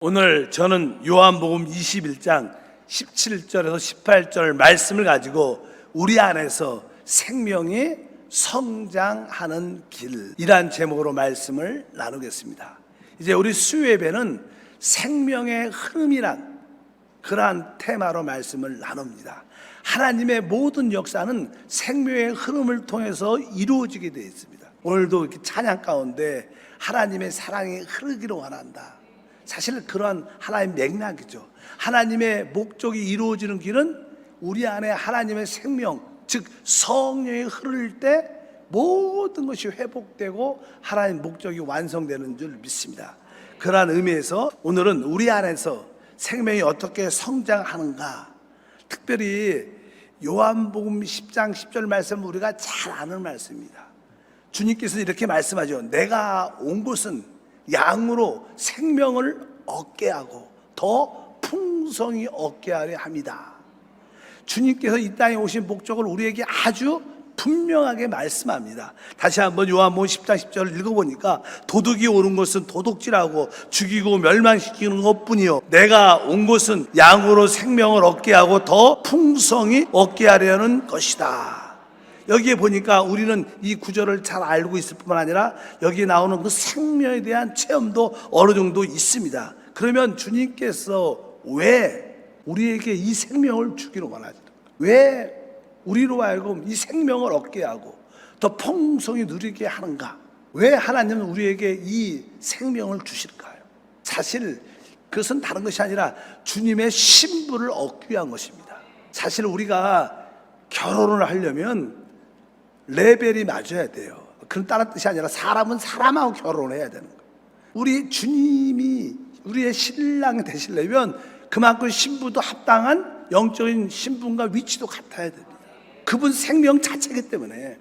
오늘 저는 요한복음 21장 17절에서 18절 말씀을 가지고 우리 안에서 생명이 성장하는 길이란 제목으로 말씀을 나누겠습니다. 이제 우리 수요예배는 생명의 흐름이란 그러한 테마로 말씀을 나눕니다. 하나님의 모든 역사는 생명의 흐름을 통해서 이루어지게 되어 있습니다. 오늘도 이렇게 찬양 가운데 하나님의 사랑이 흐르기를 원한다. 사실 그러한 하나님의 맥락이죠. 하나님의 목적이 이루어지는 길은 우리 안에 하나님의 생명, 즉 성령이 흐를 때 모든 것이 회복되고 하나님의 목적이 완성되는 줄 믿습니다. 그러한 의미에서 오늘은 우리 안에서 생명이 어떻게 성장하는가, 특별히 요한복음 10장 10절 말씀 우리가 잘 아는 말씀입니다. 주님께서 이렇게 말씀하죠. 내가 온 곳은 양으로 생명을 얻게 하고 더 풍성히 얻게 하려 합니다. 주님께서 이 땅에 오신 목적을 우리에게 아주 분명하게 말씀합니다. 다시 한번 요한복음 10장 10절을 읽어보니까 도둑이 오는 것은 도둑질하고 죽이고 멸망시키는 것뿐이요 내가 온 것은 양으로 생명을 얻게 하고 더 풍성히 얻게 하려는 것이다. 여기에 보니까 우리는 이 구절을 잘 알고 있을 뿐만 아니라 여기에 나오는 그 생명에 대한 체험도 어느 정도 있습니다. 그러면 주님께서 왜 우리에게 이 생명을 주기를 원하시는가? 왜 우리로 하여금 이 생명을 얻게 하고 더 풍성히 누리게 하는가? 왜 하나님은 우리에게 이 생명을 주실까요? 사실 그것은 다른 것이 아니라 주님의 신부를 얻기 위한 것입니다. 사실 우리가 결혼을 하려면 레벨이 맞아야 돼요. 그런 다른 뜻이 아니라 사람은 사람하고 결혼을 해야 되는 거예요. 우리 주님이 우리의 신랑이 되시려면 그만큼 신부도 합당한 영적인 신분과 위치도 같아야 됩니다. 그분 생명 자체이기 때문에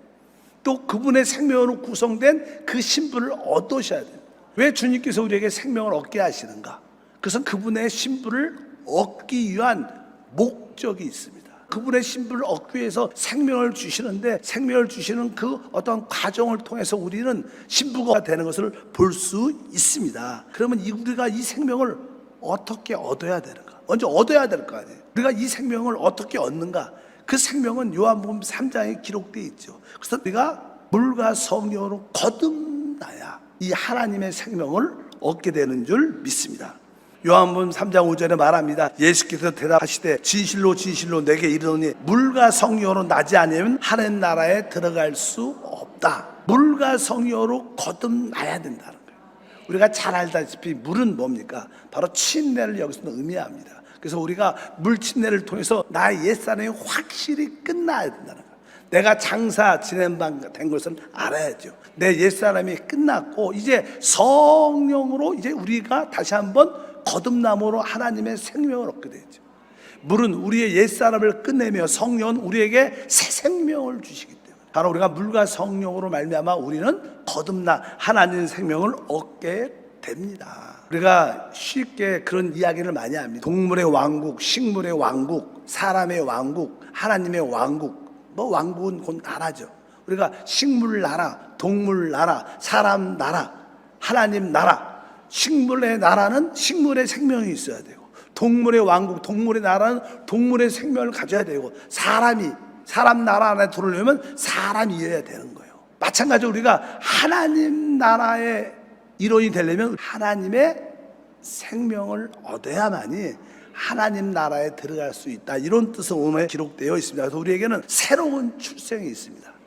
또 그분의 생명으로 구성된 그 신분을 얻으셔야 됩니다. 왜 주님께서 우리에게 생명을 얻게 하시는가? 그것은 그분의 신분을 얻기 위한 목적이 있습니다. 그분의 신분을 얻기 위해서 생명을 주시는데 생명을 주시는 그 어떤 과정을 통해서 우리는 신부가 되는 것을 볼 수 있습니다. 그러면 우리가 이 생명을 어떻게 얻어야 되는가? 먼저 얻어야 될 거 아니에요. 우리가 이 생명을 어떻게 얻는가? 그 생명은 요한복음 3장에 기록되어 있죠. 그래서 우리가 물과 성령으로 거듭나야 이 하나님의 생명을 얻게 되는 줄 믿습니다. 요한복음 3장 5절에 말합니다. 예수께서 대답하시되 진실로 진실로 내게 이르노니 물과 성령으로 나지 않으면 하나님 나라에 들어갈 수 없다. 물과 성령으로 거듭나야 된다는 거예요. 우리가 잘 알다시피 물은 뭡니까? 바로 침례를 여기서는 의미합니다. 그래서 우리가 물 침례를 통해서 나의 옛사람이 확실히 끝나야 된다는 거예요. 내가 장사 지낸 바 된 것을 알아야죠. 내 옛사람이 끝났고 이제 성령으로 이제 우리가 다시 한번 거듭남으로 하나님의 생명을 얻게 되죠. 물은 우리의 옛사람을 끝내며 성령은 우리에게 새 생명을 주시기 때문에 바로 우리가 물과 성령으로 말미암아 우리는 거듭나 하나님의 생명을 얻게 됩니다. 우리가 쉽게 그런 이야기를 많이 합니다. 동물의 왕국, 식물의 왕국, 사람의 왕국, 하나님의 왕국. 뭐 왕국은 곧 나라죠. 우리가 식물 나라, 동물 나라, 사람 나라, 하나님 나라. 식물의 나라는 식물의 생명이 있어야 되고 동물의 왕국, 동물의 나라는 동물의 생명을 가져야 되고 사람 나라 안에 들어오려면 사람이어야 되는 거예요. 마찬가지로 우리가 하나님 나라의 일원이 되려면 하나님의 생명을 얻어야만이 하나님 나라에 들어갈 수 있다. 이런 뜻으로 오늘 기록되어 있습니다. 그래서 우리에게는 새로운 출생이 있습니다.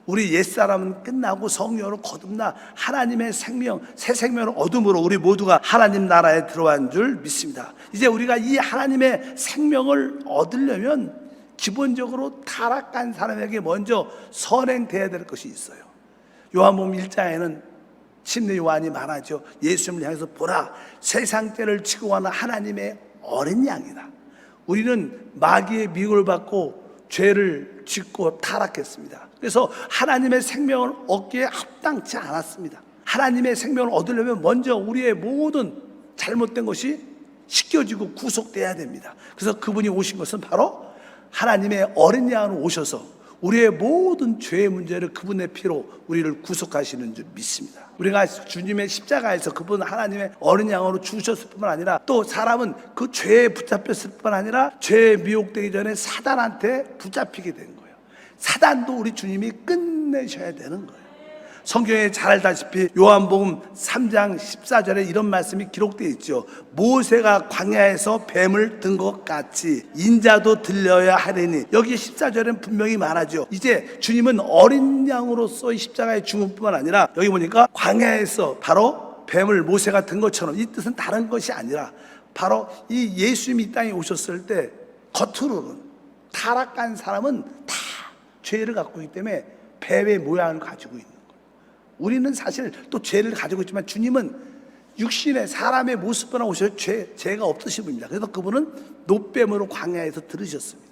우리 옛사람은 끝나고 성령으로 거듭나 하나님의 생명, 새 생명을 얻음으로 우리 모두가 하나님 나라에 들어간 줄 믿습니다. 이제 우리가 이 하나님의 생명을 얻으려면 기본적으로 타락한 사람에게 먼저 선행돼야 될 것이 있어요. 요한복음 1장에는 침례 요한이 말하죠. 예수님을 향해서 보라, 세상 죄를 지고 가는 하나님의 어린 양이다. 우리는 마귀의 미혹을 받고 죄를 짓고 타락했습니다. 그래서 하나님의 생명을 얻기에 합당치 않았습니다. 하나님의 생명을 얻으려면 먼저 우리의 모든 잘못된 것이 씻겨지고 구속돼야 됩니다. 그래서 그분이 오신 것은 바로 하나님의 어린 양으로 오셔서 우리의 모든 죄의 문제를 그분의 피로 우리를 구속하시는 줄 믿습니다. 우리가 주님의 십자가에서 그분 하나님의 어린 양으로 죽으셨을 뿐만 아니라 또 사람은 그 죄에 붙잡혔을 뿐만 아니라 죄에 미혹되기 전에 사단한테 붙잡히게 된 거예요. 사단도 우리 주님이 끝내셔야 되는 거예요. 성경에 잘 알다시피 요한복음 3장 14절에 이런 말씀이 기록되어 있죠. 모세가 광야에서 뱀을 든 것 같이 인자도 들려야 하리니. 여기 14절에는 분명히 말하죠. 이제 주님은 어린 양으로서 십자가에 죽은 뿐만 아니라 여기 보니까 광야에서 바로 뱀을 모세가 든 것처럼, 이 뜻은 다른 것이 아니라 바로 이 예수님이 이 땅에 오셨을 때 겉으로는 타락한 사람은 다 죄를 갖고 있기 때문에 뱀의 모양을 가지고 있는, 우리는 사실 또 죄를 가지고 있지만 주님은 육신의 사람의 모습으로 오셔서 죄가 없으신 분입니다. 그래서 그분은 노뱀으로 광야에서 들으셨습니다.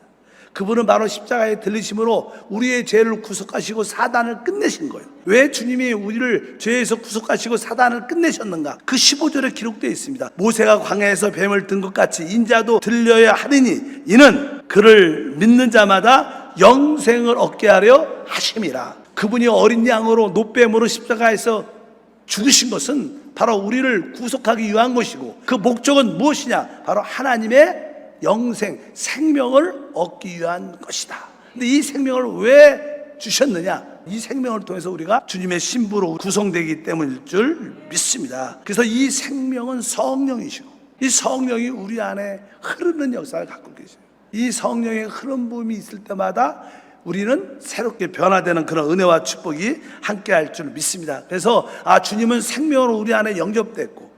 그분은 바로 십자가에 들리심으로 우리의 죄를 구속하시고 사단을 끝내신 거예요. 왜 주님이 우리를 죄에서 구속하시고 사단을 끝내셨는가? 그 15절에 기록되어 있습니다. 모세가 광야에서 뱀을 든 것 같이 인자도 들려야 하리니 이는 그를 믿는 자마다 영생을 얻게 하려 하심이라. 그분이 어린 양으로 노뱀으로 십자가에서 죽으신 것은 바로 우리를 구속하기 위한 것이고, 그 목적은 무엇이냐? 바로 하나님의 영생, 생명을 얻기 위한 것이다. 근데 이 생명을 왜 주셨느냐? 이 생명을 통해서 우리가 주님의 신부로 구성되기 때문일 줄 믿습니다. 그래서 이 생명은 성령이시고, 이 성령이 우리 안에 흐르는 역사를 갖고 계세요. 이 성령의 흐름 부음이 있을 때마다 우리는 새롭게 변화되는 그런 은혜와 축복이 함께할 줄 믿습니다. 그래서 주님은 생명으로 우리 안에 영접됐고,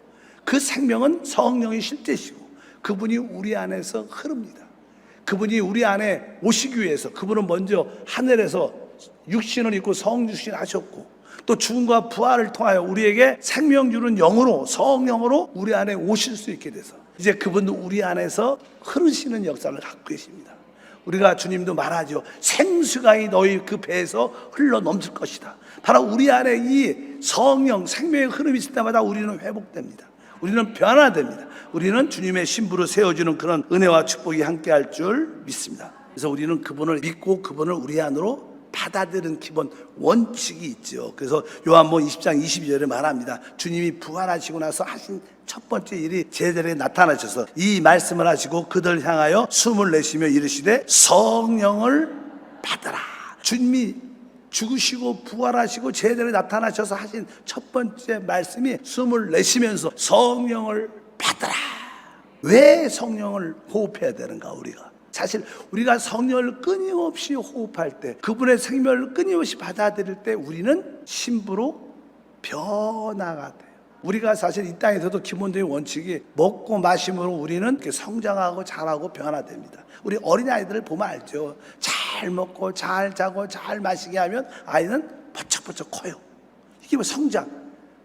그 생명은 성령이 실제시고 그분이 우리 안에서 흐릅니다. 그분이 우리 안에 오시기 위해서 그분은 먼저 하늘에서 육신을 입고 성육신 하셨고, 또 죽음과 부활을 통하여 우리에게 생명 주는 영으로, 성령으로 우리 안에 오실 수 있게 돼서 이제 그분도 우리 안에서 흐르시는 역사를 갖고 계십니다. 우리가 주님도 말하죠. 생수강이 너희 그 배에서 흘러 넘칠 것이다. 바로 우리 안에 이 성령, 생명의 흐름이 있을 때마다 우리는 회복됩니다. 우리는 변화됩니다. 우리는 주님의 신부로 세워주는 그런 은혜와 축복이 함께할 줄 믿습니다. 그래서 우리는 그분을 믿고 그분을 우리 안으로 받아들이는 기본 원칙이 있죠. 그래서 요한복음 20장 22절에 말합니다. 주님이 부활하시고 나서 하신 첫 번째 일이 제자들에게 나타나셔서 이 말씀을 하시고 그들 향하여 숨을 내쉬며 이르시되 성령을 받으라. 주님이 죽으시고 부활하시고 제자들에게 나타나셔서 하신 첫 번째 말씀이 숨을 내쉬면서 성령을 받으라. 왜 성령을 호흡해야 되는가? 우리가 사실 우리가 성령을 끊임없이 호흡할 때, 그분의 생명을 끊임없이 받아들일 때 우리는 신부로 변화가 돼요. 우리가 사실 이 땅에서도 기본적인 원칙이 먹고 마심으로 우리는 이렇게 성장하고 자라고 변화됩니다. 우리 어린아이들을 보면 알죠. 잘 먹고 잘 자고 잘 마시게 하면 아이는 버쩍버쩍 커요. 이게 뭐 성장.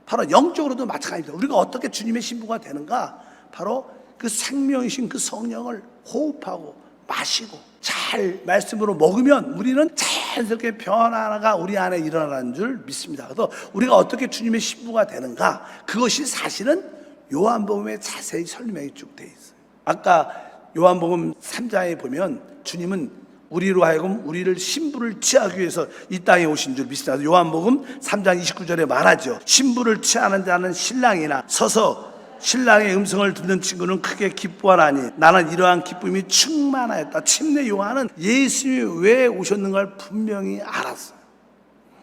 바로 영적으로도 마찬가지입니다. 우리가 어떻게 주님의 신부가 되는가? 바로 그 생명이신 그 성령을 호흡하고 마시고 잘 말씀으로 먹으면 우리는 자연스럽게 변화가 우리 안에 일어나는 줄 믿습니다. 그래서 우리가 어떻게 주님의 신부가 되는가? 그것이 사실은 요한복음에 자세히 설명이 쭉 돼 있어요. 아까 요한복음 3장에 보면 주님은 우리로 하여금 우리를 신부를 취하기 위해서 이 땅에 오신 줄 믿습니다. 요한복음 3장 29절에 말하죠. 신부를 취하는 자는 신랑이나 서서 신랑의 음성을 듣는 친구는 크게 기뻐하나니 나는 이러한 기쁨이 충만하였다. 침례 요한은 예수님이 왜 오셨는가를 분명히 알았어요.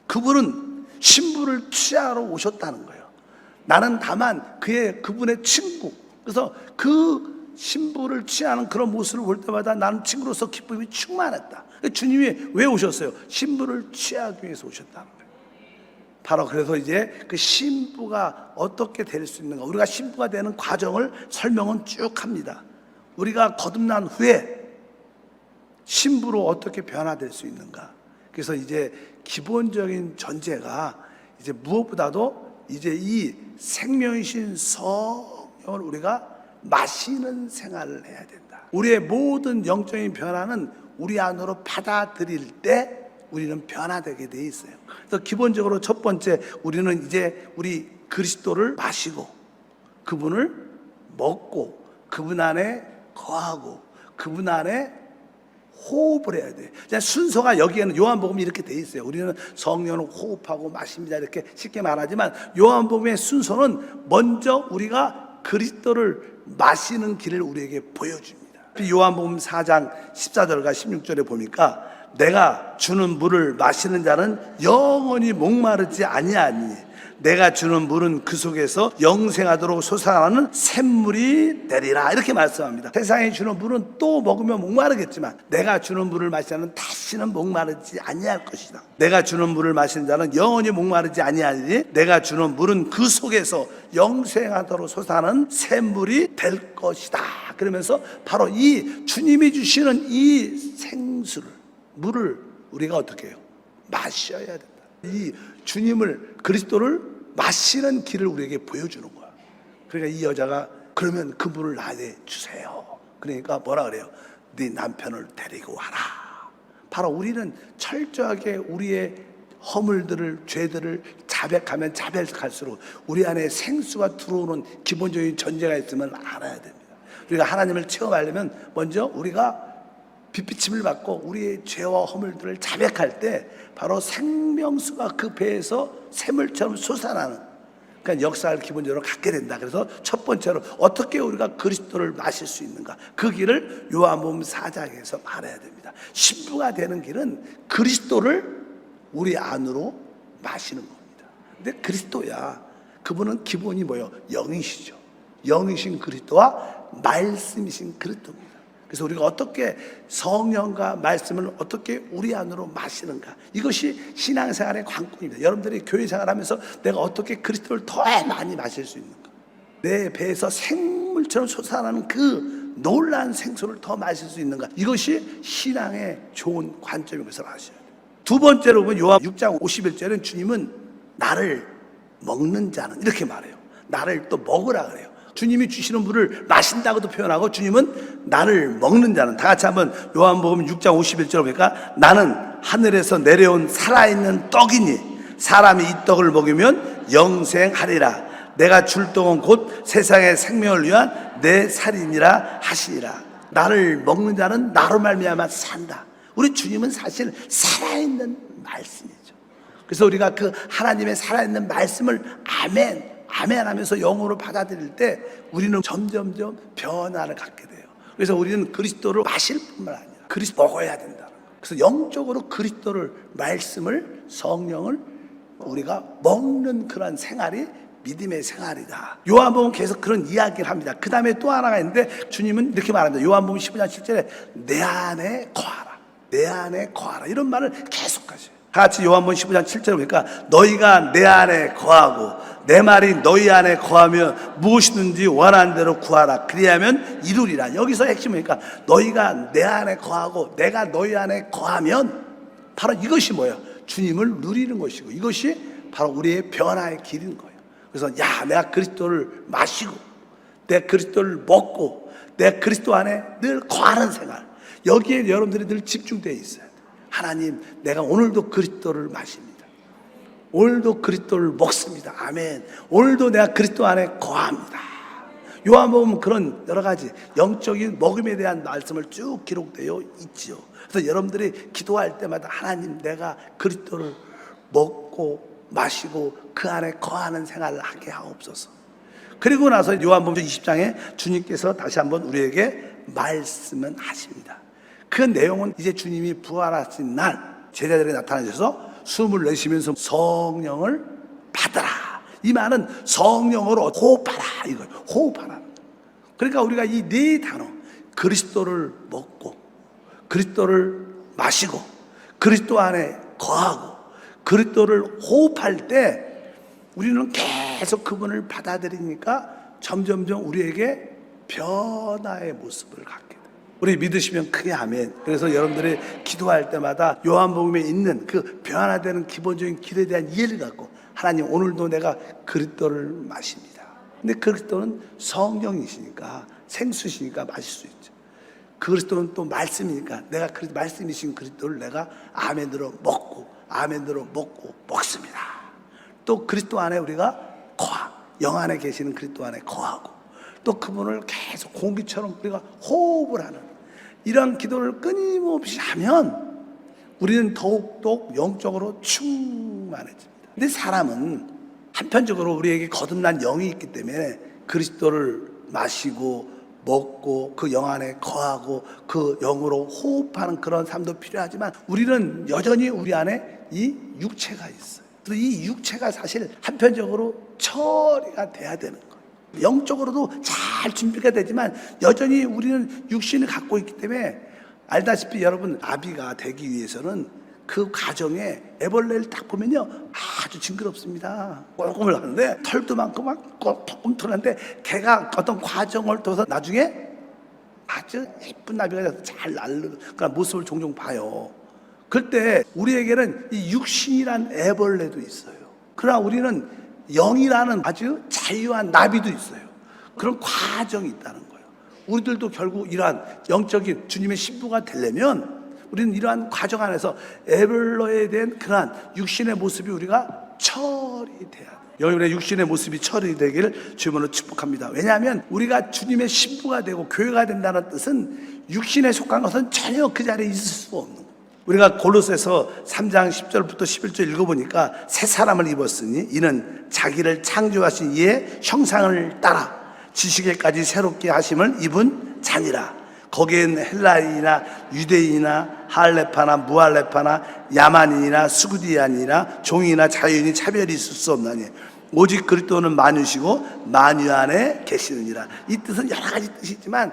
그분은 신부를 취하러 오셨다는 거예요. 나는 다만 그분의 친구. 그래서 그 신부를 취하는 그런 모습을 볼 때마다 나는 친구로서 기쁨이 충만했다. 주님이 왜 오셨어요? 신부를 취하기 위해서 오셨다는 거예요. 바로 그래서 이제 그 신부가 어떻게 될 수 있는가, 우리가 신부가 되는 과정을 설명은 쭉 합니다. 우리가 거듭난 후에 신부로 어떻게 변화될 수 있는가. 그래서 이제 기본적인 전제가 이제 무엇보다도 이제 이 생명이신 성령을 우리가 마시는 생활을 해야 된다. 우리의 모든 영적인 변화는 우리 안으로 받아들일 때 우리는 변화되게 돼 있어요. 그래서 기본적으로 첫 번째, 우리는 이제 우리 그리스도를 마시고 그분을 먹고 그분 안에 거하고 그분 안에 호흡을 해야 돼. 순서가 여기에는 요한복음이 이렇게 돼 있어요. 우리는 성령을 호흡하고 마십니다 이렇게 쉽게 말하지만 요한복음의 순서는 먼저 우리가 그리스도를 마시는 길을 우리에게 보여줍니다. 요한복음 4장 14절과 16절에 보니까 내가 주는 물을 마시는 자는 영원히 목마르지 아니하니 내가 주는 물은 그 속에서 영생하도록 솟아나는 샘물이 되리라 이렇게 말씀합니다. 세상에 주는 물은 또 먹으면 목마르겠지만 내가 주는 물을 마시는 다시는 목마르지 아니할 것이다. 내가 주는 물을 마시는 자는 영원히 목마르지 아니하니 내가 주는 물은 그 속에서 영생하도록 솟아나는 샘물이 될 것이다. 그러면서 바로 이 주님이 주시는 이 생수를 물을 우리가 어떻게 해요? 마셔야 된다. 이 주님을 그리스도를 마시는 길을 우리에게 보여주는 거야. 그러니까 이 여자가 그러면 그 물을 나에게 주세요. 그러니까 뭐라 그래요? 네 남편을 데리고 와라. 바로 우리는 철저하게 우리의 허물들을 죄들을 자백하면 자백할수록 우리 안에 생수가 들어오는 기본적인 전제가 있으면 알아야 됩니다. 우리가 하나님을 체험하려면 먼저 우리가 빛비침을 받고 우리의 죄와 허물들을 자백할 때 바로 생명수가 그 배에서 샘물처럼 솟아나는 그러니까 역사를 기본적으로 갖게 된다. 그래서 첫 번째로 어떻게 우리가 그리스도를 마실 수 있는가 그 길을 요한복음 4장에서 말해야 됩니다. 신부가 되는 길은 그리스도를 우리 안으로 마시는 겁니다. 근데 그리스도야 그분은 기본이 뭐예요? 영이시죠. 영이신 그리스도와 말씀이신 그리스도입니다. 그래서 우리가 어떻게 성령과 말씀을 어떻게 우리 안으로 마시는가 이것이 신앙생활의 관건입니다. 여러분들이 교회생활하면서 내가 어떻게 그리스도를 더 많이 마실 수 있는가 내 배에서 생물처럼 솟아나는 그 놀라운 생수를 더 마실 수 있는가 이것이 신앙의 좋은 관점인 것을 아셔야 돼요. 두 번째로 보면 요한 6장 51절은 주님은 나를 먹는 자는 이렇게 말해요. 나를 또 먹으라 그래요. 주님이 주시는 물을 마신다고도 표현하고 주님은 나를 먹는 자는 다 같이 한번 요한복음 6장 51절 보니까 나는 하늘에서 내려온 살아있는 떡이니 사람이 이 떡을 먹으면 영생하리라. 내가 줄 떡은 곧 세상의 생명을 위한 내 살이니라 하시니라. 나를 먹는 자는 나로 말미암아 산다. 우리 주님은 사실 살아있는 말씀이죠. 그래서 우리가 그 하나님의 살아있는 말씀을 아멘 아멘 하면서 영으로 받아들일 때 우리는 점점점 변화를 갖게 돼요. 그래서 우리는 그리스도를 마실 뿐만 아니라 그리스도 먹어야 된다. 그래서 영적으로 그리스도를 말씀을 성령을 우리가 먹는 그런 생활이 믿음의 생활이다. 요한복음 계속 그런 이야기를 합니다. 그 다음에 또 하나가 있는데 주님은 이렇게 말합니다. 요한복음 15장 7절에 내 안에 거하라. 내 안에 거하라. 이런 말을 계속 하셔요. 같이 요한복음 15장 7절에 보니까 너희가 내 안에 거하고 내 말이 너희 안에 거하면 무엇이든지 원하는 대로 구하라. 그리하면 이루리라. 여기서 핵심은 그러니까 너희가 내 안에 거하고 내가 너희 안에 거하면 바로 이것이 뭐예요? 주님을 누리는 것이고 이것이 바로 우리의 변화의 길인 거예요. 그래서 야 내가 그리스도를 마시고 내 그리스도를 먹고 내 그리스도 안에 늘 거하는 생활 여기에 여러분들이 늘 집중되어 있어요. 하나님 내가 오늘도 그리스도를 마십니다. 오늘도 그리스도를 먹습니다. 아멘. 오늘도 내가 그리스도 안에 거합니다. 요한복음 그런 여러 가지 영적인 먹음에 대한 말씀을 쭉 기록되어 있지요. 그래서 여러분들이 기도할 때마다 하나님 내가 그리스도를 먹고 마시고 그 안에 거하는 생활을 하게 하옵소서. 그리고 나서 요한복음 20장에 주님께서 다시 한번 우리에게 말씀은 하십니다. 그 내용은 이제 주님이 부활하신 날 제자들에게 나타나셔서 숨을 내쉬면서 성령을 받아라. 이 말은 성령으로 호흡하라 이거예요. 호흡하라. 그러니까 우리가 이 네 단어 그리스도를 먹고 그리스도를 마시고 그리스도 안에 거하고 그리스도를 호흡할 때 우리는 계속 그분을 받아들이니까 점점점 우리에게 변화의 모습을 갖게 돼요. 우리 믿으시면 크게 아멘. 그래서 여러분들이 기도할 때마다 요한복음에 있는 그 변화되는 기본적인 길에 대한 이해를 갖고 하나님 오늘도 내가 그리스도를 마십니다. 근데 그리스도는 성령이시니까 생수시니까 마실 수 있죠. 그리스도는 또 말씀이니까 내가 그 말씀이신 그리스도를 내가 아멘으로 먹고 아멘으로 먹고 먹습니다. 또 그리스도 안에 우리가 영 안에 계시는 그리스도 안에 거하고 또 그분을 계속 공기처럼 우리가 호흡을 하는 이런 기도를 끊임없이 하면 우리는 더욱더욱 영적으로 충만해집니다. 근데 사람은 한편적으로 우리에게 거듭난 영이 있기 때문에 그리스도를 마시고 먹고 그 영 안에 거하고 그 영으로 호흡하는 그런 삶도 필요하지만 우리는 여전히 우리 안에 이 육체가 있어요. 그래서 이 육체가 사실 한편적으로 처리가 돼야 되는 거예요. 영적으로도 잘 준비가 되지만 여전히 우리는 육신을 갖고 있기 때문에 알다시피 여러분, 아비가 되기 위해서는 그 과정에 애벌레를 딱 보면요 아주 징그럽습니다. 꼼꼼을 하는데 털도 많고 막 꼼꼼털한데 걔가 어떤 과정을 통해서 나중에 아주 예쁜 나비가 돼서 잘 날르는 그런 모습을 종종 봐요. 그때 우리에게는 이 육신이란 애벌레도 있어요. 그러나 우리는 영이라는 아주 자유한 나비도 있어요. 그런 과정이 있다는 거예요. 우리들도 결국 이러한 영적인 주님의 신부가 되려면 우리는 이러한 과정 안에서 애벌레에 대한 그러한 육신의 모습이 우리가 처리돼야 돼요. 여러분의 육신의 모습이 처리되기를 주님으로 축복합니다. 왜냐하면 우리가 주님의 신부가 되고 교회가 된다는 뜻은 육신에 속한 것은 전혀 그 자리에 있을 수가 없는 거예요. 우리가 골로새서 3장 10절부터 11절 읽어보니까 새 사람을 입었으니 이는 자기를 창조하신 이의 형상을 따라 지식에까지 새롭게 하심을 입은 자니라. 거기엔 헬라인이나 유대인이나 할레파나 무할레파나 야만인이나 수구디안이나 종이나 자유인이 차별이 있을 수 없나니 오직 그리스도는 만유시고 만유 안에 계시느니라. 이 뜻은 여러 가지 뜻이 있지만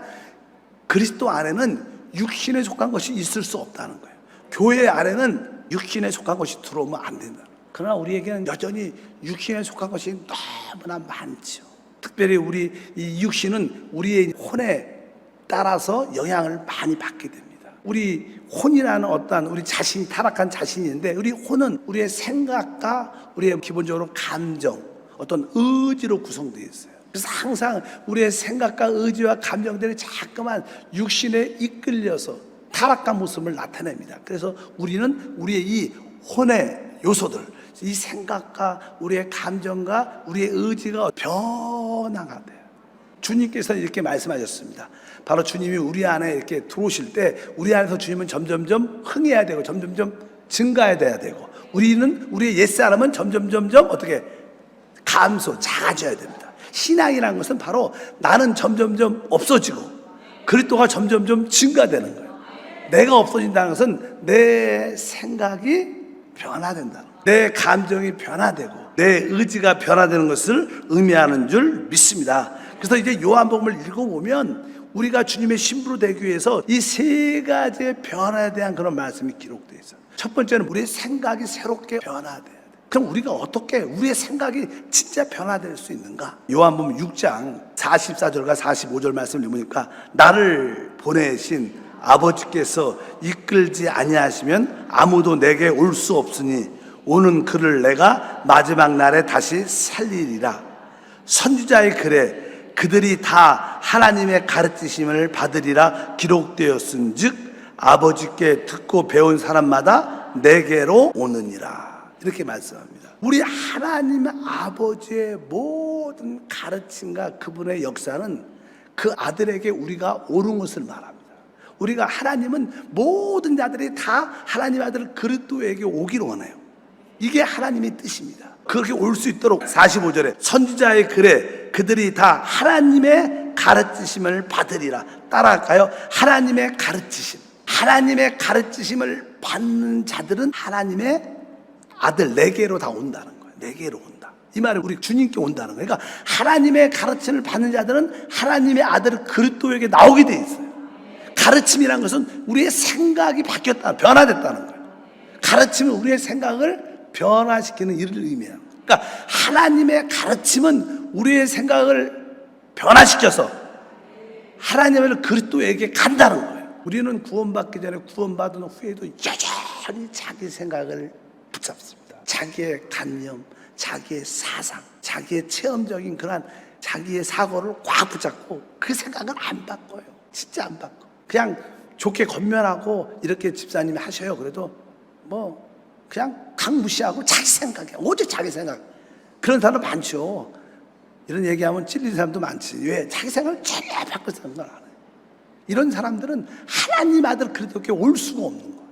그리스도 안에는 육신에 속한 것이 있을 수 없다는 거예요. 교회 안에는 육신에 속한 것이 들어오면 안 된다. 그러나 우리에게는 여전히 육신에 속한 것이 너무나 많죠. 특별히 우리 이 육신은 우리의 혼에 따라서 영향을 많이 받게 됩니다. 우리 혼이라는 어떠한 우리 자신이 타락한 자신이 있는데 우리 혼은 우리의 생각과 우리의 기본적으로 감정, 어떤 의지로 구성되어 있어요. 그래서 항상 우리의 생각과 의지와 감정들이 자꾸만 육신에 이끌려서 타락한 모습을 나타냅니다. 그래서 우리는 우리의 이 혼의 요소들, 이 생각과 우리의 감정과 우리의 의지가 변화가 돼요. 주님께서 이렇게 말씀하셨습니다. 바로 주님이 우리 안에 이렇게 들어오실 때 우리 안에서 주님은 점점점 흥해야 되고 점점점 증가해야 되고 우리의 옛사람은 점점점 어떻게 감소, 작아져야 됩니다. 신앙이라는 것은 바로 나는 점점점 없어지고 그리스도가 점점점 증가되는 거예요. 내가 없어진다는 것은 내 생각이 변화된다는 거예요. 내 감정이 변화되고 내 의지가 변화되는 것을 의미하는 줄 믿습니다. 그래서 이제 요한복음을 읽어보면 우리가 주님의 신부로 되기 위해서 이 세 가지의 변화에 대한 그런 말씀이 기록되어 있어요. 첫 번째는 우리의 생각이 새롭게 변화돼야 돼요. 그럼 우리가 어떻게 우리의 생각이 진짜 변화될 수 있는가? 요한복음 6장 44절과 45절 말씀을 읽으니까 나를 보내신 아버지께서 이끌지 아니하시면 아무도 내게 올 수 없으니 오는 그를 내가 마지막 날에 다시 살리리라. 선지자의 글에 그들이 다 하나님의 가르치심을 받으리라 기록되었은즉 아버지께 듣고 배운 사람마다 내게로 오느니라. 이렇게 말씀합니다. 우리 하나님 아버지의 모든 가르침과 그분의 역사는 그 아들에게 우리가 옳은 것을 말합니다. 우리가 하나님은 모든 자들이 다 하나님 아들 그리스도에게 오기를 원해요. 이게 하나님의 뜻입니다. 그렇게 올 수 있도록 45절에 선지자의 글에 그들이 다 하나님의 가르치심을 받으리라. 따라할까요? 하나님의 가르치심. 하나님의 가르치심을 받는 자들은 하나님의 아들 내게로 다 온다는 거예요. 내게로 온다. 이 말은 우리 주님께 온다는 거예요. 그러니까 하나님의 가르침을 받는 자들은 하나님의 아들 그리스도에게 나오게 돼 있어요. 가르침이란 것은 우리의 생각이 바뀌었다, 변화됐다는 거예요. 가르침은 우리의 생각을 변화시키는 일을 의미해요. 그러니까 하나님의 가르침은 우리의 생각을 변화시켜서 하나님을 그리스도에게 간다는 거예요. 우리는 구원받기 전에 구원받은 후에도 여전히 자기 생각을 붙잡습니다. 자기의 관념, 자기의 사상, 자기의 체험적인 그런 자기의 사고를 꽉 붙잡고 그 생각을 안 바꿔요. 진짜 안 바꿔. 그냥 좋게 겉면하고 이렇게 집사님이 하셔요. 그래도 뭐 그냥 강무시하고 자기 생각이야. 오직 자기 생각. 그런 사람 많죠. 이런 얘기하면 찔리는 사람도 많지. 왜? 자기 생각을 전혀 바꿔 쓰는 걸 안 해요. 이런 사람들은 하나님 아들 그리스도께 올 수가 없는 거예요.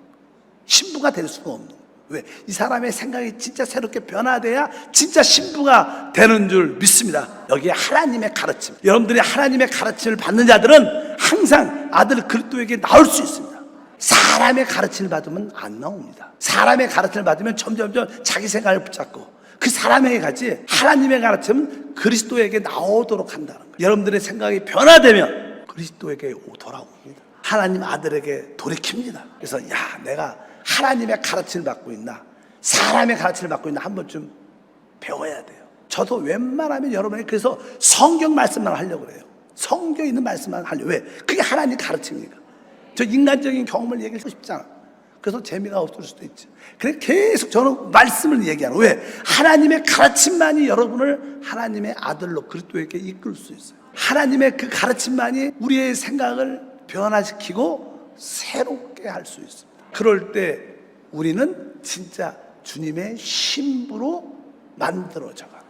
신부가 될 수가 없는 거예요. 왜? 이 사람의 생각이 진짜 새롭게 변화돼야 진짜 신부가 되는 줄 믿습니다. 여기에 하나님의 가르침, 여러분들이 하나님의 가르침을 받는 자들은 항상 아들 그리스도에게 나올 수 있습니다. 사람의 가르침을 받으면 안 나옵니다. 사람의 가르침을 받으면 점점점 자기 생각을 붙잡고 그 사람에게 가지, 하나님의 가르침은 그리스도에게 나오도록 한다는 거예요. 여러분들의 생각이 변화되면 그리스도에게 돌아옵니다. 하나님 아들에게 돌이킵니다. 그래서 내가 하나님의 가르침을 받고 있나, 사람의 가르침을 받고 있나 한 번쯤 배워야 돼요. 저도 웬만하면 여러분에게 그래서 성경 말씀만 하려고 그래요. 성경에 있는 말씀만 하려고. 왜? 그게 하나님 가르침이니까. 저 인간적인 경험을 얘기하고 싶잖아. 그래서 재미가 없을 수도 있지. 그래 계속 저는 말씀을 얘기하는. 왜? 하나님의 가르침만이 여러분을 하나님의 아들로 그리스도에게 이끌 수 있어요. 하나님의 그 가르침만이 우리의 생각을 변화시키고 새롭게 할 수 있습니다. 그럴 때 우리는 진짜 주님의 신부로 만들어져가.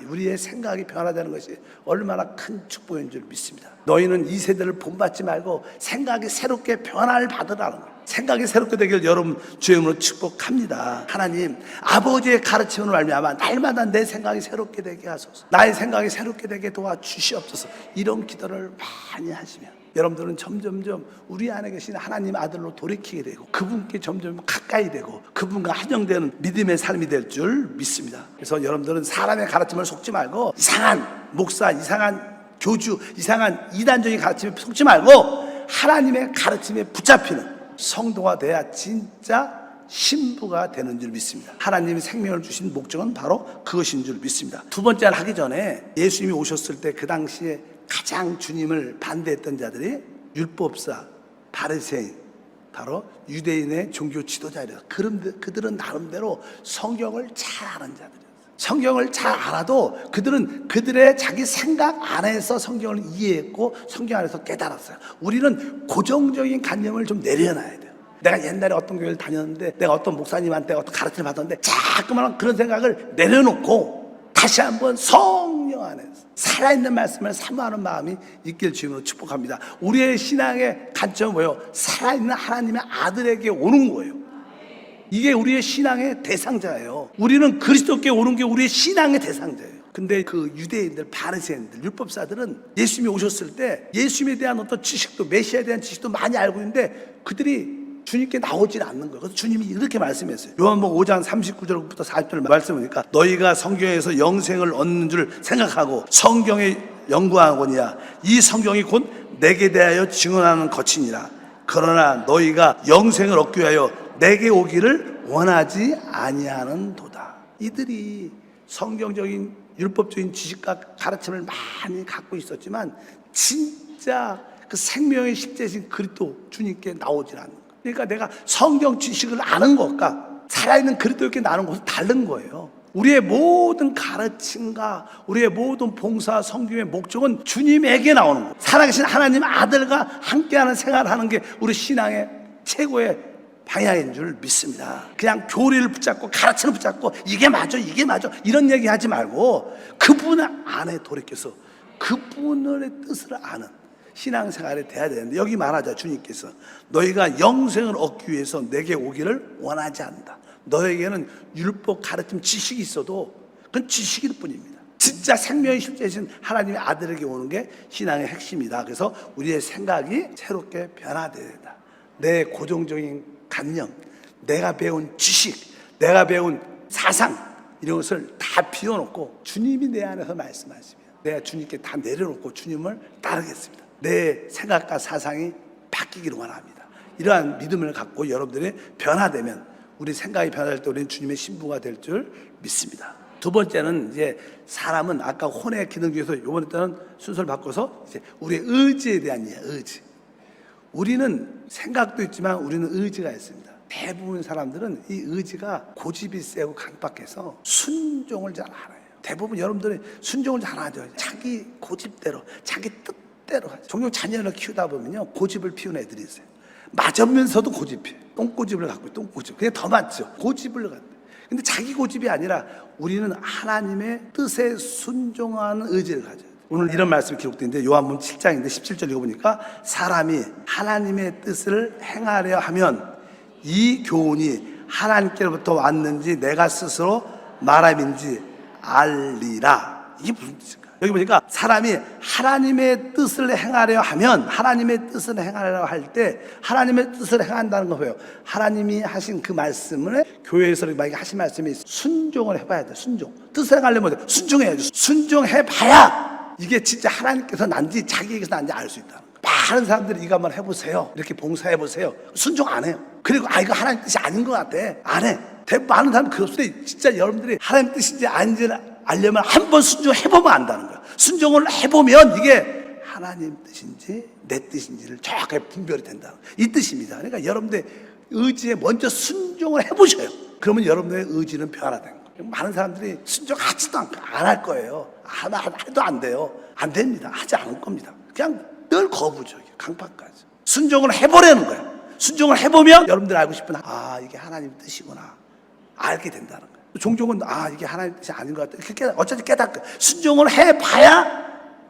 우리의 생각이 변화되는 것이 얼마나 큰 축복인 줄 믿습니다. 너희는 이 세대를 본받지 말고 생각이 새롭게 변화를 받으라는 거예요. 생각이 새롭게 되길 여러분 주의 이름으로 축복합니다. 하나님 아버지의 가르침으로 말미암아 날마다 내 생각이 새롭게 되게 하소서. 나의 생각이 새롭게 되게 도와주시옵소서. 이런 기도를 많이 하시면 여러분들은 점점점 우리 안에 계신 하나님 아들로 돌이키게 되고 그분께 점점 가까이 되고 그분과 한영되는 믿음의 삶이 될 줄 믿습니다. 그래서 여러분들은 사람의 가르침을 속지 말고 이상한 목사, 이상한 교주, 이상한 이단적인 가르침에 속지 말고 하나님의 가르침에 붙잡히는 성도가 돼야 진짜 신부가 되는 줄 믿습니다. 하나님이 생명을 주신 목적은 바로 그것인 줄 믿습니다. 두 번째를 하기 전에 예수님이 오셨을 때 그 당시에 가장 주님을 반대했던 자들이 율법사, 바리새인, 바로 유대인의 종교 지도자들이에요. 그들은 나름대로 성경을 잘 아는 자들이에요. 성경을 잘 알아도 그들은 그들의 자기 생각 안에서 성경을 이해했고 성경 안에서 깨달았어요. 우리는 고정적인 관념을 좀 내려놔야 돼요. 내가 옛날에 어떤 교회를 다녔는데 내가 어떤 목사님한테 어떤 가르침을 받았는데 자꾸만 그런 생각을 내려놓고 다시 한번 성령 안에서 살아있는 말씀을 사모하는 마음이 있길 주님으로 축복합니다. 우리의 신앙의 관점은 뭐예요? 살아있는 하나님의 아들에게 오는 거예요. 이게 우리의 신앙의 대상자예요. 우리는 그리스도께 오는 게 우리의 신앙의 대상자예요. 근데 그 유대인들, 바리새인들, 율법사들은 예수님이 오셨을 때 예수님에 대한 어떤 지식도, 메시아에 대한 지식도 많이 알고 있는데 그들이 주님께 나오질 않는 거예요. 그래서 주님이 이렇게 말씀했어요. 요한복음 5장 39절부터 40절 말씀하니까 너희가 성경에서 영생을 얻는 줄 생각하고 성경에 연구하거니와 이 성경이 곧 내게 대하여 증언하는 것이니라. 그러나 너희가 영생을 얻기 위하여 내게 오기를 원하지 아니하는도다. 이들이 성경적인 율법적인 지식과 가르침을 많이 갖고 있었지만 진짜 그 생명의 십자신 그리스도 주님께 나오질 않는 거예요. 그러니까 내가 성경 지식을 아는 것과 살아있는 그리스도께 나는 것은 다른 거예요. 우리의 모든 가르침과 우리의 모든 봉사 성경의 목적은 주님에게 나오는 거예요. 살아계신 하나님 아들과 함께하는 생활을 하는 게 우리 신앙의 최고의 방향인 줄 믿습니다. 그냥 교리를 붙잡고 가르침을 붙잡고 이게 맞아 이런 얘기 하지 말고 그분 안에 돌이켜서 그분의 뜻을 아는 신앙생활이 돼야 되는데 여기 말하자 주님께서 너희가 영생을 얻기 위해서 내게 오기를 원하지 않는다. 너에게는 율법 가르침 지식이 있어도 그건 지식일 뿐입니다. 진짜 생명의 실제이신 하나님의 아들에게 오는 게 신앙의 핵심이다. 그래서 우리의 생각이 새롭게 변화돼야 된다. 내 고정적인 관념, 내가 배운 지식, 내가 배운 사상 이런 것을 다 비워놓고 주님이 내 안에서 말씀하시면 내가 주님께 다 내려놓고 주님을 따르겠습니다. 내 생각과 사상이 바뀌기를 원합니다. 이러한 믿음을 갖고 여러분들이 변화되면 우리 생각이 변화될 때 우리는 주님의 신부가 될 줄 믿습니다. 두 번째는 이제 사람은 아까 혼의 기능 중에서 이번에 때는 순서를 바꿔서 이제 우리의 의지에 대한 이야기, 의지. 우리는 생각도 있지만 우리는 의지가 있습니다. 대부분 사람들은 이 의지가 고집이 세고 강박해서 순종을 잘 안 해요. 대부분 여러분들이 순종을 잘 안 하죠. 자기 고집대로, 자기 뜻대로 하죠. 종종 자녀를 키우다 보면요, 고집을 피우는 애들이 있어요. 맞으면서도 고집해. 똥고집을 갖고 있어요. 똥고집. 그게 더 맞죠. 고집을 갖고. 근데 자기 고집이 아니라 우리는 하나님의 뜻에 순종하는 의지를 가져요. 오늘 이런 말씀이 기록되어 있는데 요한복음 7장인데 17절 읽어보니까 사람이 하나님의 뜻을 행하려 하면 이 교훈이 하나님께로부터 왔는지 내가 스스로 말함인지 알리라. 이게 무슨 뜻일까? 여기 보니까 사람이 하나님의 뜻을 행하려 하면, 하나님의 뜻을 행하려 할 때 하나님의 뜻을 행한다는 거 보여요. 하나님이 하신 그 말씀을 교회에서 만약에 하신 말씀이 순종을 해봐야 돼. 순종. 뜻을 행하려면 순종해야죠. 순종해봐야 이게 진짜 하나님께서 난지 자기에게서 난지 알 수 있다. 많은 사람들이 이거 한번 해보세요. 이렇게 봉사해보세요. 순종 안 해요. 그리고 이거 하나님 뜻이 아닌 것 같아. 안 해. 많은 사람은 그렇을 때 진짜 여러분들이 하나님 뜻인지 아닌지를 알려면 한번 순종해보면 안다는 거야. 순종을 해보면 이게 하나님 뜻인지 내 뜻인지를 정확하게 분별이 된다. 이 뜻입니다. 그러니까 여러분들 의지에 먼저 순종을 해보셔요. 그러면 여러분의 의지는 변화된 거예요. 많은 사람들이 순종하지도 않고 안 할 거예요. 해도 안 돼요. 안 됩니다. 하지 않을 겁니다. 그냥 늘 거부적이에요. 강팍까지. 순종을 해보려는 거예요. 순종을 해보면 여러분들 알고 싶은 이게 하나님 뜻이구나 알게 된다는 거예요. 종종은 이게 하나님 뜻이 아닌 것 같아. 그렇게 어차피 깨닫고 순종을 해봐야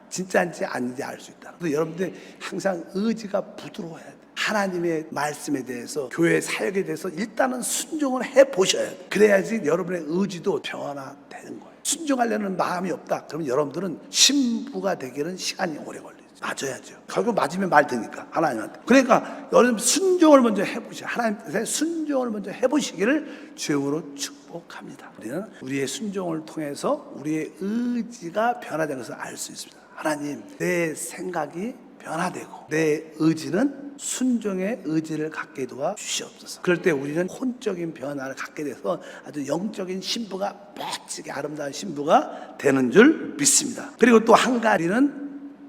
진짜인지 아닌지 알 수 있다. 그래서 여러분들 항상 의지가 부드러워야 돼. 하나님의 말씀에 대해서 교회 사역에 대해서 일단은 순종을 해보셔야 돼. 그래야지 여러분의 의지도 변화되는 거예요. 순종하려는 마음이 없다. 그러면 여러분들은 신부가 되기는 시간이 오래 걸려요. 맞아야죠. 결국 맞으면 말 테니까 하나님한테. 그러니까 여러분 순종을 먼저 해보시죠. 하나님 뜻에 순종을 먼저 해보시기를 주님으로 축복합니다. 우리는 우리의 순종을 통해서 우리의 의지가 변화된 것을 알 수 있습니다. 하나님, 내 생각이 변화되고 내 의지는 순종의 의지를 갖게 도와 주시옵소서. 그럴 때 우리는 혼적인 변화를 갖게 돼서 아주 영적인 신부가 멋지게 아름다운 신부가 되는 줄 믿습니다. 그리고 또 한 가지는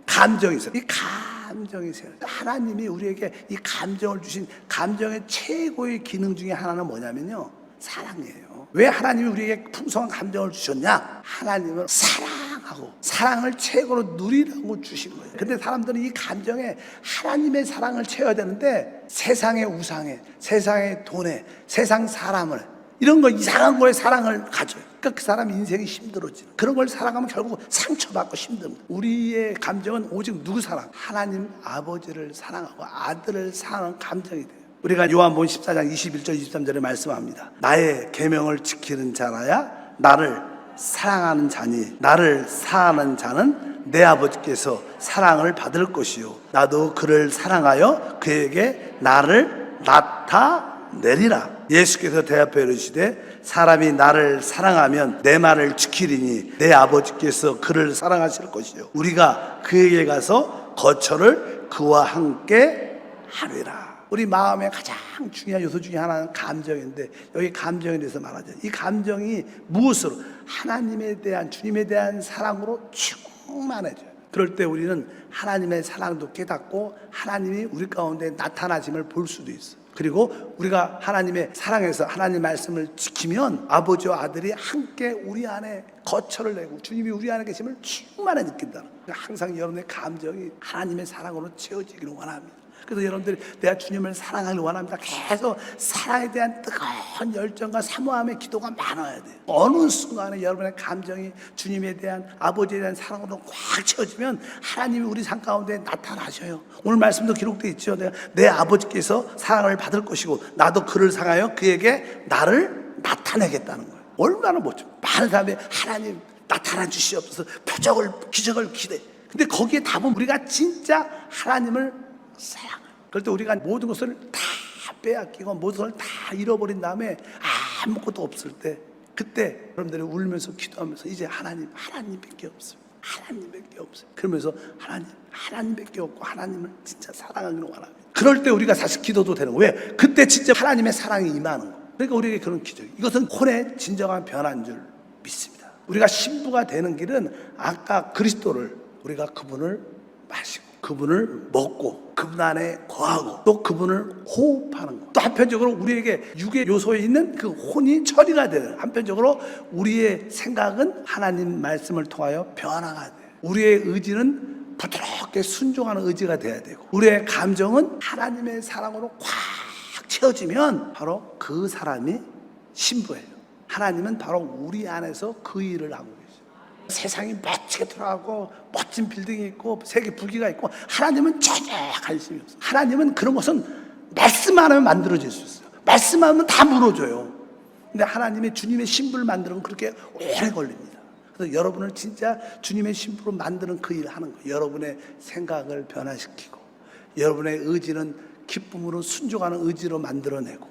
감정이 있어요. 이 감정이 있어요. 하나님이 우리에게 이 감정을 주신 감정의 최고의 기능 중에 하나는 뭐냐면요, 사랑이에요. 왜 하나님이 우리에게 풍성한 감정을 주셨냐? 하나님은 사랑하고 사랑을 최고로 누리라고 주신 거예요. 근데 사람들은 이 감정에 하나님의 사랑을 채워야 되는데 세상의 우상에, 세상의 돈에, 세상 사람을, 이런 거 이상한 거에 사랑을 가져요. 그러니까 그 사람 인생이 힘들어지는, 그런 걸 살아가면 결국 상처받고 힘듭니다. 우리의 감정은 오직 누구 사랑? 하나님 아버지를 사랑하고 아들을 사랑하는 감정이 돼요. 우리가 요한복음 14장 21절 23절에 말씀합니다. 나의 계명을 지키는 자라야 나를 사랑하는 자니 나를 사랑하는 자는 내 아버지께서 사랑을 받을 것이요 나도 그를 사랑하여 그에게 나를 나타내리라. 예수께서 대답하여 이르시되 사람이 나를 사랑하면 내 말을 지키리니 내 아버지께서 그를 사랑하실 것이요 우리가 그에게 가서 거처를 그와 함께 하리라. 우리 마음의 가장 중요한 요소 중에 하나는 감정인데 여기 감정에 대해서 말하죠. 이 감정이 무엇으로? 하나님에 대한, 주님에 대한 사랑으로 충만해져요. 그럴 때 우리는 하나님의 사랑도 깨닫고 하나님이 우리 가운데 나타나심을 볼 수도 있어요. 그리고 우리가 하나님의 사랑에서 하나님 말씀을 지키면 아버지와 아들이 함께 우리 안에 거처를 내고 주님이 우리 안에 계심을 충만히 느낀다는 거예요. 항상 여러분의 감정이 하나님의 사랑으로 채워지기를 원합니다. 그래서 여러분들이 내가 주님을 사랑하길 원합니다. 계속 사랑에 대한 뜨거운 열정과 사모함의 기도가 많아야 돼요. 어느 순간에 여러분의 감정이 주님에 대한, 아버지에 대한 사랑으로 꽉 채워지면 하나님이 우리 삶 가운데 나타나셔요. 오늘 말씀도 기록되어 있죠. 내 아버지께서 사랑을 받을 것이고 나도 그를 사랑하여 그에게 나를 나타내겠다는 거예요. 얼마나 멋져. 많은 사람이 하나님 나타나 주시옵소서, 표적을, 기적을 기대. 근데 거기에 답은 우리가 진짜 하나님을 사랑. 그럴 때 우리가 모든 것을 다 빼앗기고 모든 것을 다 잃어버린 다음에 아무것도 없을 때, 그때 여러분들이 울면서 기도하면서 이제 하나님밖에 없어요. 하나님밖에 없어요. 그러면서 하나님밖에 없고 하나님을 진짜 사랑하기를 원합니다. 그럴 때 우리가 사실 기도도 되는 거예요. 왜? 그때 진짜 하나님의 사랑이 임하는 거예요. 그러니까 우리에게 그런 기적, 이것은 혼의 진정한 변화인 줄 믿습니다. 우리가 신부가 되는 길은 아까 그리스도를, 우리가 그분을 마시고 그분을 먹고 그분 안에 거하고 또 그분을 호흡하는 것. 또 한편적으로 우리에게 육의 요소에 있는 그 혼이 처리가 되는, 한편적으로 우리의 생각은 하나님 말씀을 통하여 변화가 돼요. 우리의 의지는 부드럽게 순종하는 의지가 돼야 되고 우리의 감정은 하나님의 사랑으로 꽉 채워지면 바로 그 사람이 신부예요. 하나님은 바로 우리 안에서 그 일을 하고 계세요. 세상이 멋지게 돌아가고 멋진 빌딩이 있고 세계 부귀가 있고, 하나님은 전혀 관심이 없어요. 하나님은 그런 것은 말씀만 하면 만들어질 수 있어요. 말씀만 하면 다 무너져요. 근데 하나님의 주님의 신부를 만드는 건 그렇게 오래 걸립니다. 그래서 여러분을 진짜 주님의 신부로 만드는 그 일을 하는 거예요. 여러분의 생각을 변화시키고, 여러분의 의지는 기쁨으로 순종하는 의지로 만들어내고,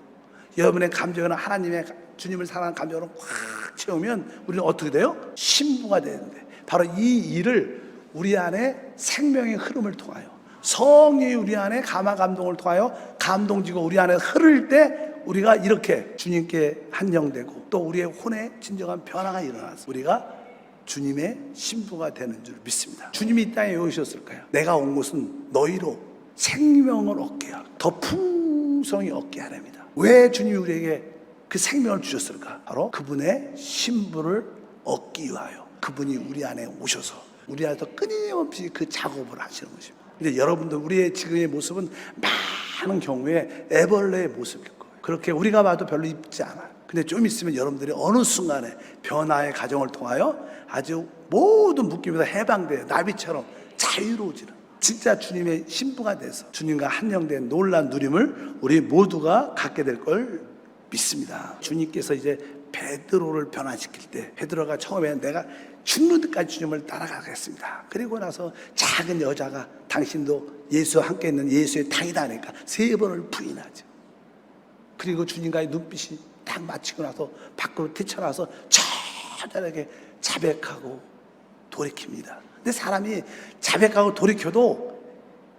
여러분의 감정은 하나님의 주님을 사랑하는 감정으로 꽉 채우면 우리는 어떻게 돼요? 신부가 되는데, 바로 이 일을 우리 안에 생명의 흐름을 통하여, 성령이 우리 안에 감화 감동을 통하여 감동지고 우리 안에 흐를 때 우리가 이렇게 주님께 한영되고, 또 우리의 혼에 진정한 변화가 일어나서 우리가 주님의 신부가 되는 줄 믿습니다. 주님이 이 땅에 왜 오셨을까요? 내가 온 것은 너희로 생명을 얻게 하고 더 풍성히 얻게 하랍니다. 왜 주님이 우리에게 그 생명을 주셨을까? 바로 그분의 신부를 얻기 위하여 그분이 우리 안에 오셔서 우리 안에서 끊임없이 그 작업을 하시는 것입니다. 근데 여러분들, 우리의 지금의 모습은 많은 경우에 애벌레의 모습일 거예요. 그렇게 우리가 봐도 별로 이쁘지 않아요. 근데 좀 있으면 여러분들이 어느 순간에 변화의 과정을 통하여 아주 모든 묶임에서 해방되어 나비처럼 자유로워지는, 진짜 주님의 신부가 돼서 주님과 한영된 놀라운 누림을 우리 모두가 갖게 될 걸 믿습니다. 주님께서 이제 베드로를 변화시킬 때, 베드로가 처음에 내가 죽는 데까지 주님을 따라가겠습니다. 그리고 나서 작은 여자가 당신도 예수와 함께 있는 예수의 탕이다 하니까 3번을 부인하죠. 그리고 주님과의 눈빛이 딱 맞추고 나서 밖으로 뛰쳐나와서 처절하게 자백하고 돌이킵니다. 근데 사람이 자백하고 돌이켜도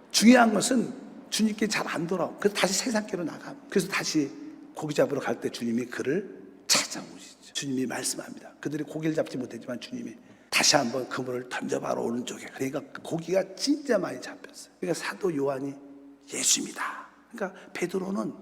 중요한 것은 주님께 잘 안 돌아오고, 그래서 다시 세상길로 나가. 그래서 다시 고기 잡으러 갈 때 주님이 그를 찾아오시죠. 주님이 말씀합니다. 그들이 고기를 잡지 못했지만 주님이 다시 한번 그물을 던져봐라, 오른쪽에. 그러니까 고기가 진짜 많이 잡혔어요. 그러니까 사도 요한이 예수입니다. 그러니까 베드로는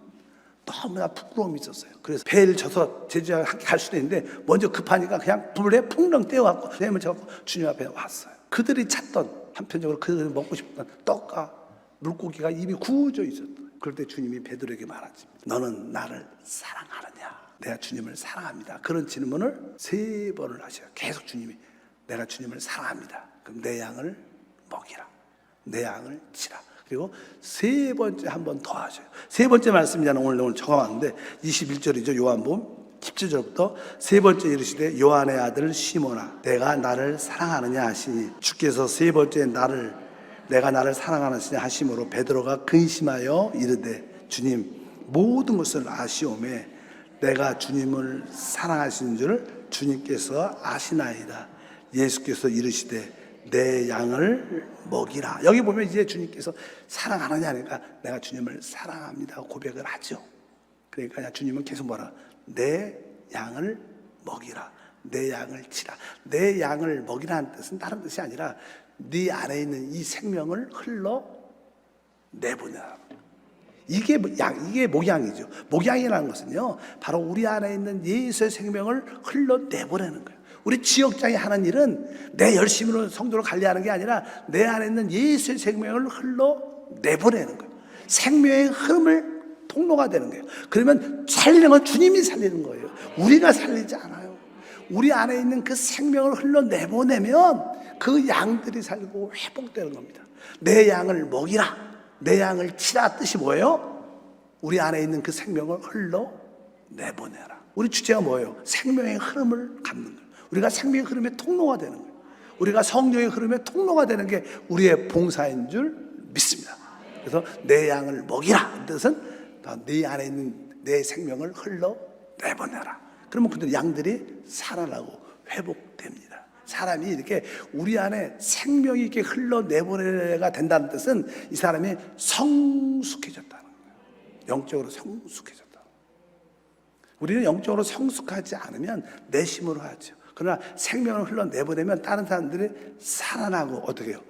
너무나 부끄러움이 있었어요. 그래서 배를 져서 제자와 함께 갈 수도 있는데 먼저 급하니까 그냥 불에 풍덩 떼어갖고 뱀을 잡고 주님 앞에 왔어요. 그들이 찾던, 한편적으로 그들이 먹고 싶던 떡과 물고기가 입이 구워져 있었던, 그럴 때 주님이 베드로에게 말하지, 너는 나를 사랑하느냐? 내가 주님을 사랑합니다. 그런 질문을 3번을 하셔요. 계속 주님이, 내가 주님을 사랑합니다. 그럼 내 양을 먹이라, 내 양을 치라. 그리고 3번째 한 번 더 하셔요. 3번째 말씀이 오늘 적어왔는데 21절이죠. 요한복음 17절부터 3번째 이르시되 요한의 아들 시몬아, 내가 나를 사랑하느냐 하시니, 주께서 3번째 내가 나를 사랑하느냐 하심으로 베드로가 근심하여 이르되, 주님 모든 것을 아시오매 내가 주님을 사랑하시는 줄 주님께서 아시나이다. 예수께서 이르시되 내 양을 먹이라. 여기 보면 이제 주님께서 사랑하느냐 하니까 내가 주님을 사랑합니다 고백을 하죠. 그러니까 주님은 계속 뭐라, 내 양을 먹이라, 내 양을 치라. 내 양을 먹이라는 뜻은 다른 뜻이 아니라 네 안에 있는 이 생명을 흘러 내보내라. 이게 목양이죠. 목양이라는 것은요, 바로 우리 안에 있는 예수의 생명을 흘러 내보내는 거예요. 우리 지역장이 하는 일은 내 열심으로 성도를 관리하는 게 아니라 내 안에 있는 예수의 생명을 흘러 내보내는 거예요. 생명의 흐름을 통로가 되는 거예요. 그러면 살리는 건 주님이 살리는 거예요. 우리가 살리지 않아요. 우리 안에 있는 그 생명을 흘러 내보내면 그 양들이 살고 회복되는 겁니다. 내 양을 먹이라, 내 양을 치라 뜻이 뭐예요? 우리 안에 있는 그 생명을 흘러 내보내라. 우리 주제가 뭐예요? 생명의 흐름을 갖는 거예요. 우리가 생명의 흐름의 통로가 되는 거예요. 우리가 성령의 흐름의 통로가 되는 게 우리의 봉사인 줄 믿습니다. 그래서 내 양을 먹이라 뜻은 네 안에 있는 내 생명을 흘러 내보내라. 그러면 그들 양들이 살아나고 회복됩니다. 사람이 이렇게 우리 안에 생명이 이렇게 흘러 내보내가 된다는 뜻은 이 사람이 성숙해졌다는 거예요. 영적으로 성숙해졌다. 우리는 영적으로 성숙하지 않으면 내심으로 하죠. 그러나 생명을 흘러 내보내면 다른 사람들이 살아나고 어떻게 해요?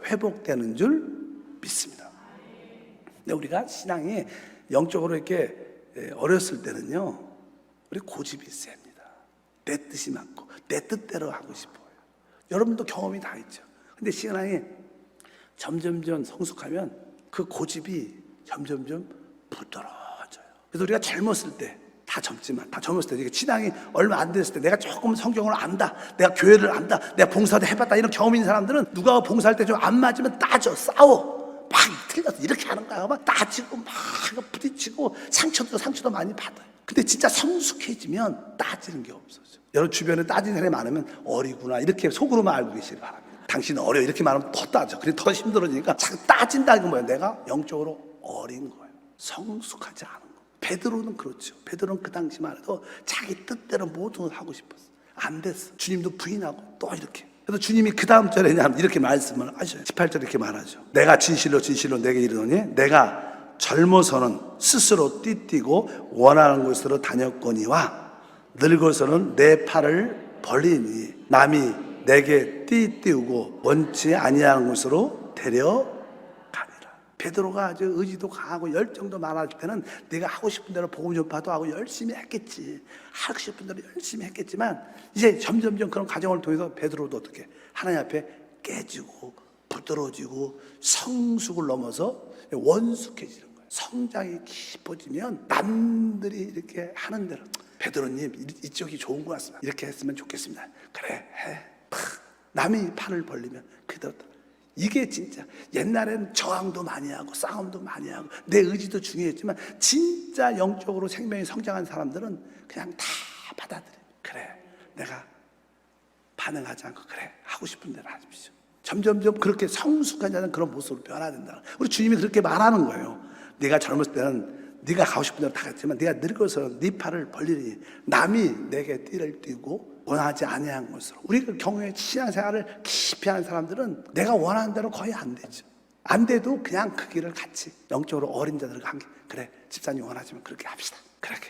회복되는 줄 믿습니다. 근데 우리가 신앙이 영적으로 이렇게 어렸을 때는요, 우리 고집이 셉니다. 내 뜻이 많고 내 뜻대로 하고 싶어요. 여러분도 경험이 다 있죠. 근데 신앙이 점점점 성숙하면 그 고집이 점점점 부드러워져요. 그래서 우리가 젊었을 때 다 다 젊지만, 다 젊었을 때, 이게 신앙이 얼마 안 됐을 때, 내가 조금 성경을 안다, 내가 교회를 안다, 내가 봉사도 해봤다, 이런 경험 있는 사람들은 누가 봉사할 때 좀 안 맞으면 따져, 싸워. 막 틀려서 이렇게 하는 거야. 막 따지고, 막 부딪히고, 상처도 많이 받아요. 근데 진짜 성숙해지면 따지는 게 없어져. 여러분 주변에 따지는 사람이 많으면 어리구나, 이렇게 속으로만 알고 계시기 바랍니다. 당신은 어려, 이렇게 말하면 더 따져. 그래 더 힘들어지니까 자꾸 따진다는 뭐야? 내가 영적으로 어린 거예요. 성숙하지 않은 거예요. 베드로는 그렇죠. 베드로는 그 당시만 해도 자기 뜻대로 모든 걸 하고 싶었어. 안 됐어. 주님도 부인하고 또 이렇게. 그래서 주님이 그 다음 절에냐 이렇게 말씀을 하셔요. 18절 이렇게 말하죠. 내가 진실로 진실로 내게 이르노니 내가 젊어서는 스스로 띠띠고 원하는 곳으로 다녔거니와 늙어서는 내 팔을 벌리니 남이 내게 띠띠우고 원치 아니하는 곳으로 데려가리라. 베드로가 아주 의지도 강하고 열정도 많을 때는 내가 하고 싶은 대로 복음 전파도 하고 열심히 했겠지. 하고 싶은 대로 열심히 했겠지만 이제 점점점 그런 과정을 통해서 베드로도 어떻게 하나님 앞에 깨지고 부드러워지고 성숙을 넘어서 원숙해지는 거예요. 성장이 깊어지면 남들이 이렇게 하는 대로 베드로님 이쪽이 좋은 것 같습니다. 이렇게 했으면 좋겠습니다. 그래 해. 남이 팔을 벌리면 그대로. 이게 진짜 옛날엔 저항도 많이 하고 싸움도 많이 하고 내 의지도 중요했지만 진짜 영적으로 생명이 성장한 사람들은 그냥 다 받아들여. 그래 내가 반응하지 않고 그래 하고 싶은 대로 하십시오. 점점점 그렇게 성숙하지 그런 모습으로 변화된다. 우리 주님이 그렇게 말하는 거예요. 네가 젊었을 때는 네가 가고 싶은 대로 다 갔지만 네가 늙어서 네 팔을 벌리니 남이 내게 띠를 띠고 원하지 아니한 것으로. 우리 그 경우에 신앙생활을 깊이 하는 사람들은 내가 원하는 대로 거의 안 되죠. 안 돼도 그냥 그 길을 같이 영적으로 어린 자들과 함께 그래 집사님 원하시면 그렇게 합시다. 그렇게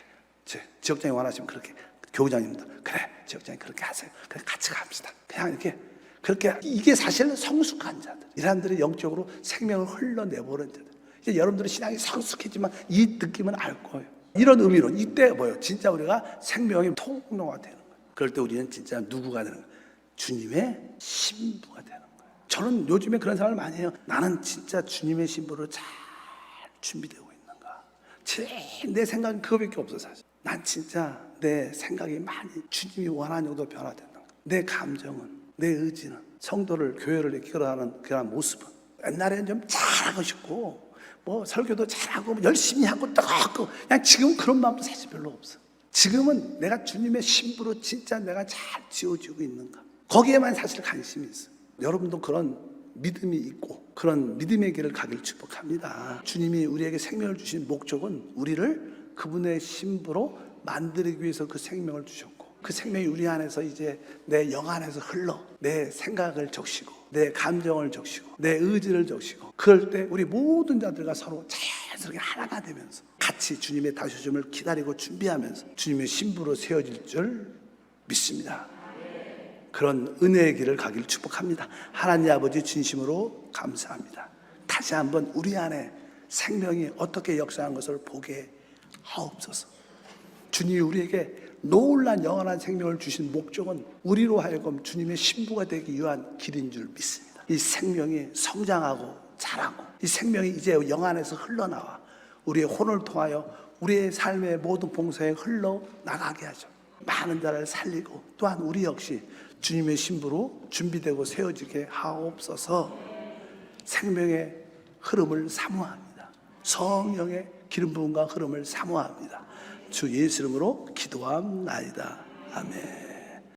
지역장이 원하시면 그렇게 교우장님도 그래 지역장이 그렇게 하세요. 그래 같이 갑시다. 그냥 이렇게 그렇게. 이게 사실 성숙한 자들, 이 사람들이 영적으로 생명을 흘러내보는 자들. 이제 여러분들은 신앙이 성숙했지만 이 느낌은 알 거예요. 이런 의미로 이때 뭐예요? 진짜 우리가 생명의 통로가 되는 거예요. 그럴 때 우리는 진짜 누구가 되는 거예요? 주님의 신부가 되는 거예요. 저는 요즘에 그런 생각을 많이 해요. 나는 진짜 주님의 신부로 잘 준비되고 있는가? 제일 내 생각은 그거밖에 없어 사실. 난 진짜 내 생각이 많이 주님이 원하는 정도로 변화된다. 내 감정은, 내 의지는, 성도를 교회를 이끌어가는 그런 모습은 옛날에는 좀 잘하고 싶고 뭐 설교도 잘하고 열심히 하고 뜨겁고 그냥 지금은 그런 마음도 사실 별로 없어. 지금은 내가 주님의 신부로 진짜 내가 잘 지어지고 있는가, 거기에만 사실 관심이 있어. 여러분도 그런 믿음이 있고 그런 믿음의 길을 가길 축복합니다. 주님이 우리에게 생명을 주신 목적은 우리를 그분의 신부로 만들기 위해서 그 생명을 주셨고, 그 생명이 우리 안에서 이제 내 영 안에서 흘러 내 생각을 적시고 내 감정을 적시고 내 의지를 적시고, 그럴 때 우리 모든 자들과 서로 자연스럽게 하나가 되면서 같이 주님의 다시 오심을 기다리고 준비하면서 주님의 신부로 세워질 줄 믿습니다. 그런 은혜의 길을 가길 축복합니다. 하나님 아버지 진심으로 감사합니다. 다시 한번 우리 안에 생명이 어떻게 역사한 것을 보게 하옵소서. 주님이 우리에게 놀란 영원한 생명을 주신 목적은 우리로 하여금 주님의 신부가 되기 위한 길인 줄 믿습니다. 이 생명이 성장하고 자라고 이 생명이 이제 영 안에서 흘러나와 우리의 혼을 통하여 우리의 삶의 모든 봉사에 흘러나가게 하죠. 많은 자를 살리고 또한 우리 역시 주님의 신부로 준비되고 세워지게 하옵소서. 생명의 흐름을 사모합니다. 성령의 기름 부음과 흐름을 사모합니다. 주 예수 이름으로 기도합나이다. 아멘.